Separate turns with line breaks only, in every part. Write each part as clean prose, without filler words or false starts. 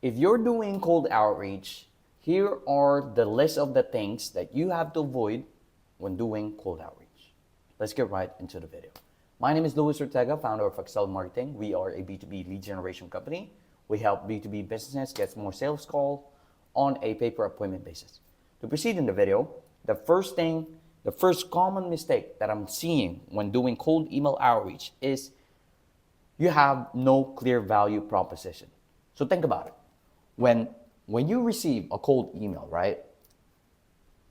if you're doing cold outreach, here are the list of the things that you have to avoid when doing cold outreach. Let's get right into the video. My name is Luis Ortega, founder of Excel Marketing. We are a B2B lead generation company. We help B2B businesses get more sales call on a pay-per-appointment basis. To proceed in the video, the first common mistake that I'm seeing when doing cold email outreach is you have no clear value proposition. So think about it. When you receive a cold email, right?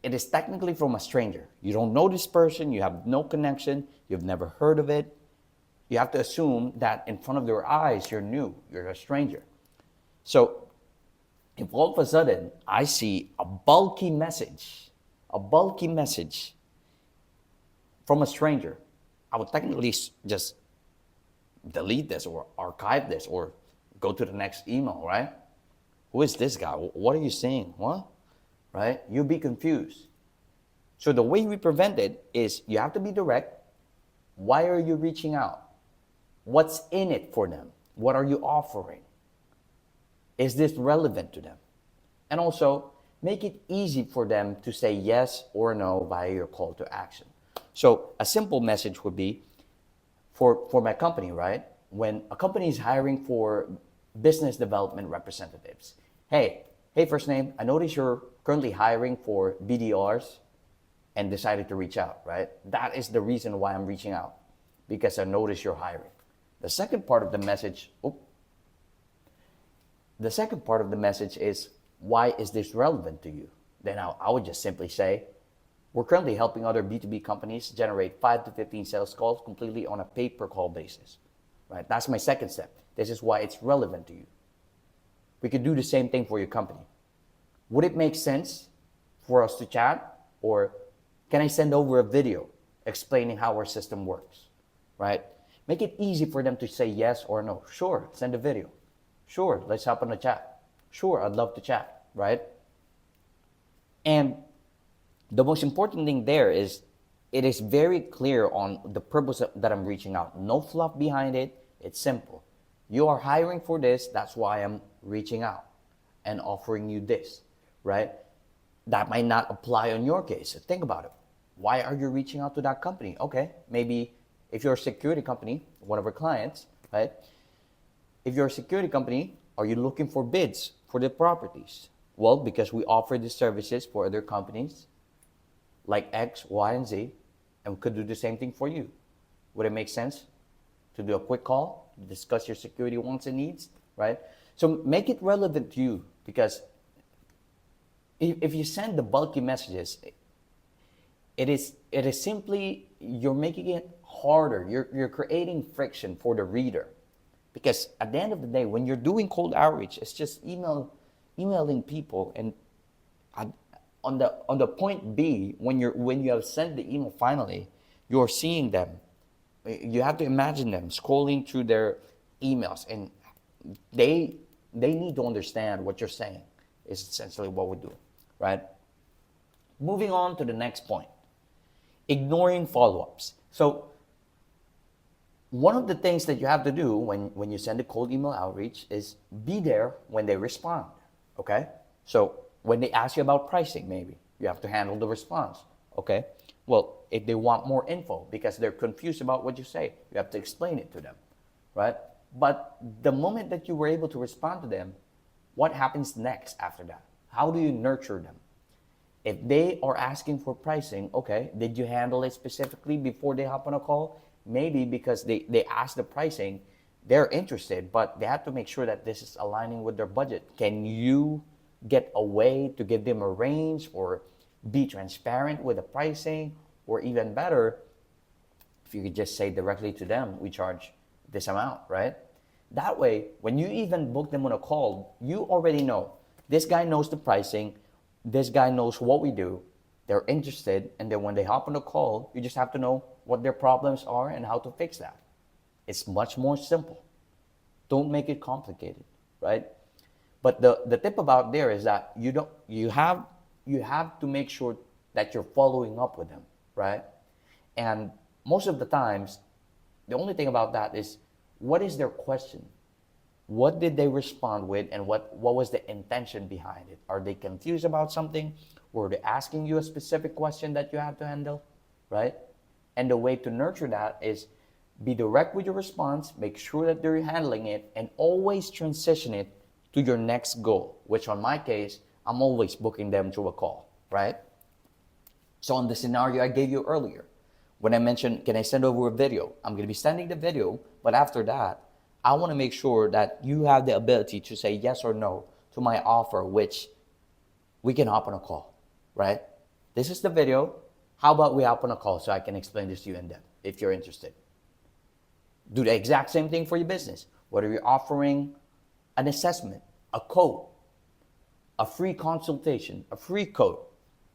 It is technically from a stranger. You don't know this person, you have no connection, you've never heard of it. You have to assume that in front of their eyes, you're new, you're a stranger. So if all of a sudden I see a bulky message from a stranger, I would technically just delete this or archive this or go to the next email, right? Who is this guy? What are you saying? What? Right? You'll be confused. So the way we prevent it is you have to be direct. Why are you reaching out? What's in it for them? What are you offering? Is this relevant to them? And also, make it easy for them to say yes or no via your call to action. So a simple message would be, for my company, right? When a company is hiring for business development representatives, hey, first name, I notice you're currently hiring for BDRs and decided to reach out, right? That is the reason why I'm reaching out, because I notice you're hiring. The second part of the message is, why is this relevant to you? Then I would just simply say, we're currently helping other B2B companies generate 5 to 15 sales calls completely on a pay-per-call basis, right? That's my second step. This is why it's relevant to you. We could do the same thing for your company. Would it make sense for us to chat, or can I send over a video explaining how our system works, right? Make it easy for them to say yes or no. Sure, send a video. Sure, let's hop on a chat. Sure, I'd love to chat, right? And the most important thing there is it is very clear on the purpose that I'm reaching out. No fluff behind it. It's simple. You are hiring for this. That's why I'm reaching out and offering you this, right? That might not apply on your case. Think about it. Why are you reaching out to that company? Okay, maybe if you're a security company, one of our clients, right? If you're a security company, are you looking for bids for the properties? Well, because we offer these services for other companies like X, Y, and Z, and we could do the same thing for you. Would it make sense to do a quick call, discuss your security wants and needs, right? So make it relevant to you, because if you send the bulky messages, it is simply, you're making it harder. You're creating friction for the reader, because at the end of the day, when you're doing cold outreach, it's just emailing people, and on the point B, when you have sent the email finally, you're seeing them. You have to imagine them scrolling through their emails, and they need to understand what you're saying. Is essentially what we do, right? Moving on to the next point, ignoring follow-ups. So one of the things that you have to do when you send a cold email outreach is be there when they respond, okay? So when they ask you about pricing, maybe you have to handle the response, okay? Well, if they want more info because they're confused about what you say, you have to explain it to them, right? But the moment that you were able to respond to them, what happens next after that? How do you nurture them? If they are asking for pricing, okay, did you handle it specifically before they hop on a call? Maybe because they asked the pricing, they're interested, but they have to make sure that this is aligning with their budget. Can you get a way to give them a range, or be transparent with the pricing? Or even better, if you could just say directly to them, we charge this amount, right? That way, when you even book them on a call, you already know this guy knows the pricing, this guy knows what we do, they're interested, and then when they hop on the call, you just have to know what their problems are and how to fix that. It's much more simple. Don't make it complicated, right? But the tip about there is that you have to make sure that you're following up with them, right? And most of the times, the only thing about that is, what is their question? What did they respond with, and what was the intention behind it? Are they confused about something? Were they asking you a specific question that you have to handle, right? And the way to nurture that is be direct with your response, make sure that they're handling it, and always transition it to your next goal, which on my case, I'm always booking them through a call, right? So on the scenario I gave you earlier, when I mentioned, can I send over a video? I'm going to be sending the video, but after that, I want to make sure that you have the ability to say yes or no to my offer, which we can hop on a call, right? This is the video. How about we hop on a call so I can explain this to you in depth if you're interested? Do the exact same thing for your business. Whether you're offering an assessment, a quote, a free consultation, a free code,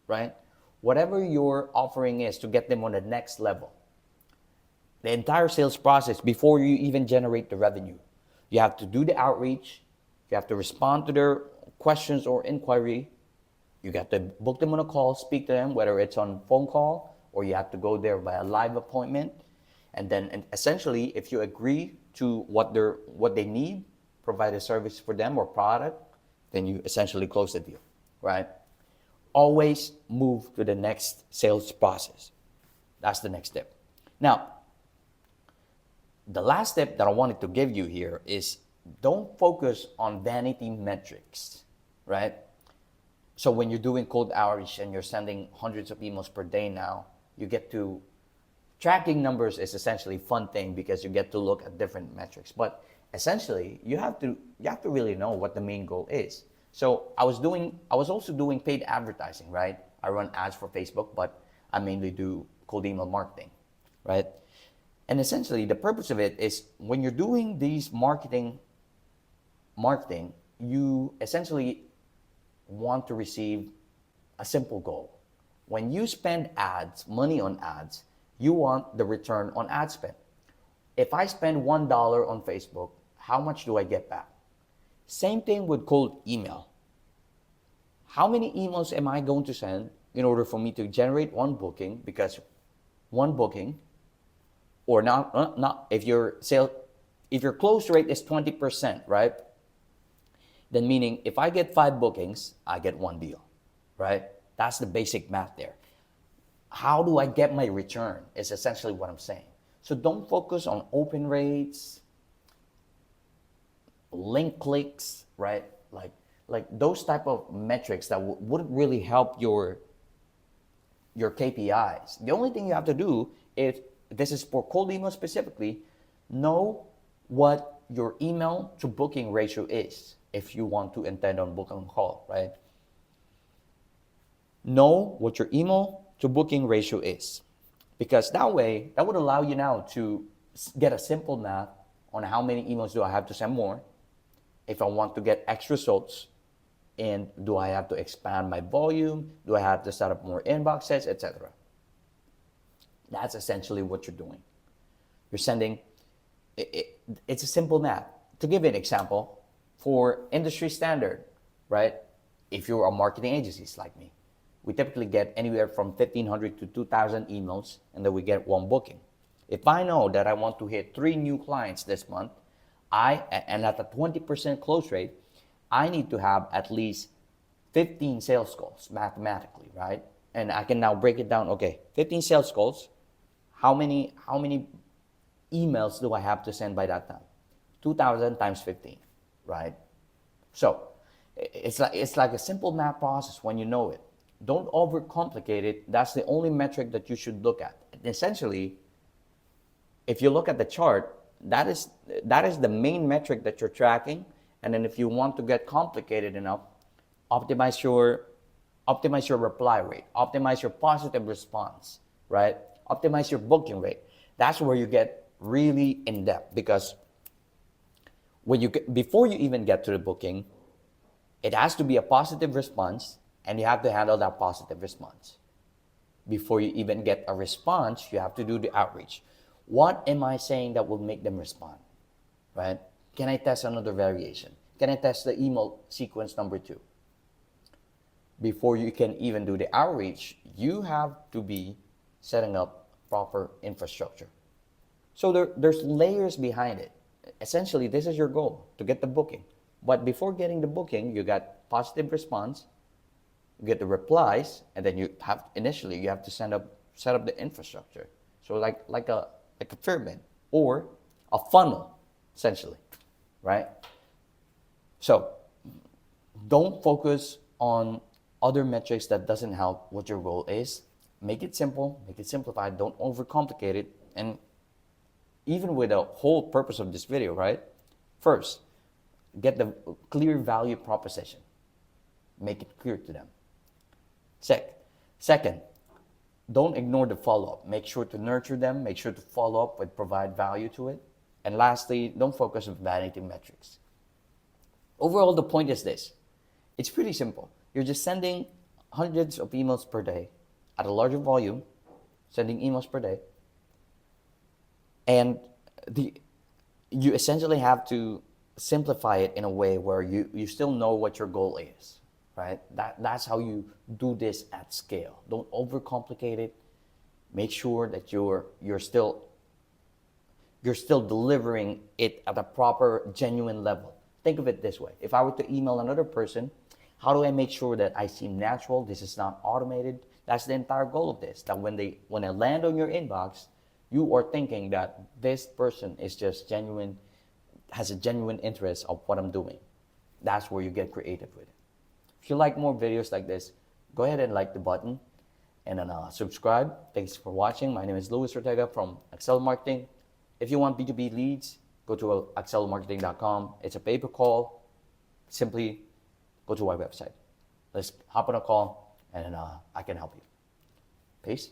right? Whatever your offering is to get them on the next level. The entire sales process before you even generate the revenue. You have to do the outreach. You have to respond to their questions or inquiry. You got to book them on a call, speak to them, whether it's on phone call or you have to go there by a live appointment. And then essentially, if you agree to what they need, provide a service for them or product, then you essentially close the deal, right? Always move to the next sales process. That's the next step. Now, the last step that I wanted to give you here is don't focus on vanity metrics, right? So when you're doing cold outreach and you're sending hundreds of emails per day now, you get to tracking numbers is essentially a fun thing because you get to look at different metrics. But essentially, you have to really know what the main goal is. So I was also doing paid advertising, right? I run ads for Facebook, but I mainly do cold email marketing, right? And essentially, the purpose of it is when you're doing these marketing, you essentially want to receive a simple goal. When you spend money on ads, you want the return on ad spend. If I spend $1 on Facebook, how much do I get back? Same thing with cold email. How many emails am I going to send in order for me to generate one booking? Because one booking, or not if your close rate is 20%, right? Then meaning if I get 5 bookings, I get 1 deal, right? That's the basic math there. How do I get my return is essentially what I'm saying. So don't focus on open rates, link clicks, right? Like those type of metrics that wouldn't really help your KPIs. The only thing you have to do is, this is for cold email specifically, know what your email to booking ratio is if you want to intend on booking a call, right? Know what your email to booking ratio is, because that way, that would allow you now to get a simple math on how many emails do I have to send more if I want to get X results, and do I have to expand my volume? Do I have to set up more inboxes, etc.? That's essentially what you're doing. You're sending, it's a simple math. To give you an example, for industry standard, right? If you're a marketing agencies like me, we typically get anywhere from 1,500 to 2,000 emails, and then we get one booking. If I know that I want to hit 3 new clients this month, and at a 20% close rate, I need to have at least 15 sales calls mathematically, right? And I can now break it down. Okay, 15 sales calls. How many emails do I have to send by that time? 2,000 times 15, right? So it's like a simple math process when you know it. Don't overcomplicate it. That's the only metric that you should look at. Essentially, if you look at the chart, that is the main metric that you're tracking. And then if you want to get complicated enough, optimize your reply rate, optimize your positive response, right? Optimize your booking rate. That's where you get really in depth, because before you even get to the booking, it has to be a positive response, and you have to handle that positive response. Before you even get a response, you have to do the outreach. What am I saying that will make them respond, right? Can I test another variation? Can I test the email sequence number 2? Before you can even do the outreach, you have to be setting up proper infrastructure. So there's layers behind it. essentially, this is your goal, to get the booking. But before getting the booking, you got positive response, you get the replies, and then you have to set up the infrastructure. So like a pyramid or a funnel, essentially, right? So don't focus on other metrics that doesn't help what your goal is. Make it simple, make it simplified, don't overcomplicate it. And even with the whole purpose of this video, right? First, get the clear value proposition. Make it clear to them. Second, don't ignore the follow-up. Make sure to nurture them. Make sure to follow up and provide value to it. And lastly, don't focus on vanity metrics. Overall, the point is this. It's pretty simple. You're just sending hundreds of emails per day at a larger volume, sending emails per day. And you essentially have to simplify it in a way where you still know what your goal is, right? That's how you do this at scale. Don't overcomplicate it. Make sure that you're still delivering it at a proper, genuine level. Think of it this way. If I were to email another person, how do I make sure that I seem natural? This is not automated. That's the entire goal of this. That when I land on your inbox, you are thinking that this person is just genuine, has a genuine interest of what I'm doing. That's where you get creative with it. If you like more videos like this, go ahead and like the button and then subscribe. Thanks for watching. My name is Luis Ortega from Excel Marketing. If you want B2B leads, go to excelmarketing.com. It's a pay-per-call. Simply go to our website. Let's hop on a call and I can help you. Peace.